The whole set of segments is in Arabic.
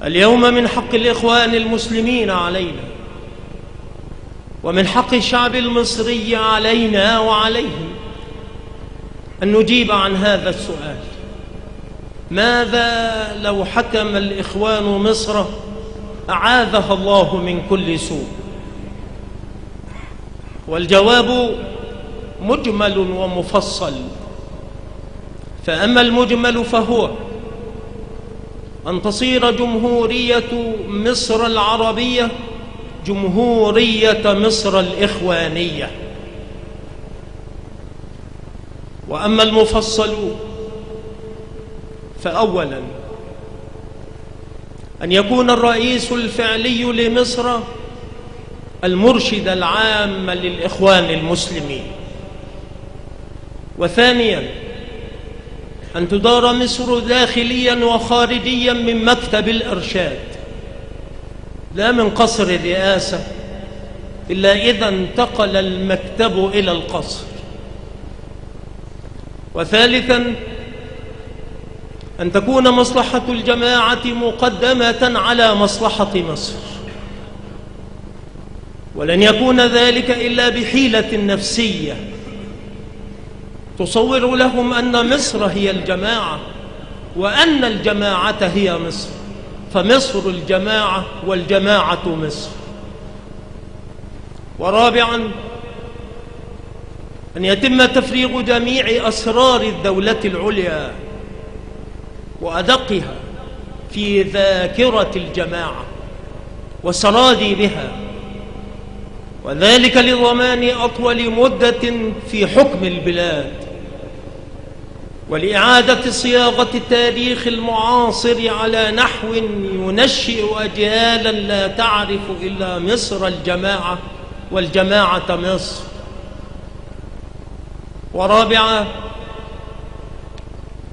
اليوم من حق الإخوان المسلمين علينا، ومن حق الشعب المصري علينا وعليهم، أن نجيب عن هذا السؤال: ماذا لو حكم الإخوان مصر أعاذها الله من كل سوء؟ والجواب مجمل ومفصل. فأما المجمل فهو أن تصير جمهورية مصر العربية جمهورية مصر الإخوانية. وأما المفصل فأولا أن يكون الرئيس الفعلي لمصر المرشد العام للإخوان المسلمين. وثانيا أن تدار مصر داخليا وخارجيا من مكتب الإرشاد، لا من قصر الرئاسة، إلا إذا انتقل المكتب إلى القصر. وثالثا أن تكون مصلحة الجماعة مقدمة على مصلحة مصر، ولن يكون ذلك إلا بحيلة نفسية تصور لهم أن مصر هي الجماعة، وأن الجماعة هي مصر، فمصر الجماعة والجماعة مصر. ورابعا أن يتم تفريغ جميع أسرار الدولة العليا وأدقها في ذاكرة الجماعة والسراد بها، وذلك لضمان أطول مدة في حكم البلاد، ولإعادة صياغة التاريخ المعاصر على نحو ينشئ أجيالا لا تعرف إلا مصر الجماعة والجماعة مصر. ورابعا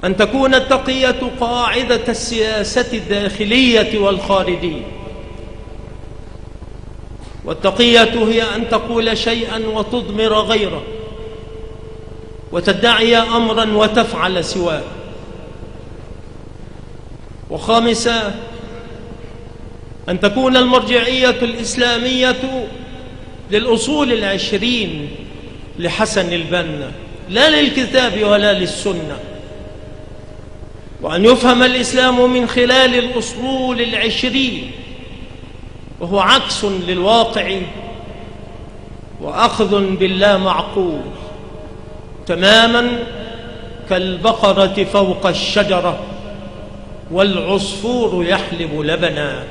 أن تكون التقية قاعدة السياسة الداخلية والخارجية. والتقية هي أن تقول شيئا وتضمر غيره، وتدعي أمرا وتفعل سواه. وخامسا أن تكون المرجعية الإسلامية للأصول 20 لحسن البنا، لا للكتاب ولا للسنة، وأن يفهم الإسلام من خلال الأصول 20، وهو عكس للواقع وأخذ باللا معقول، تماما كالبقرة فوق الشجرة والعصفور يحلب لبنا.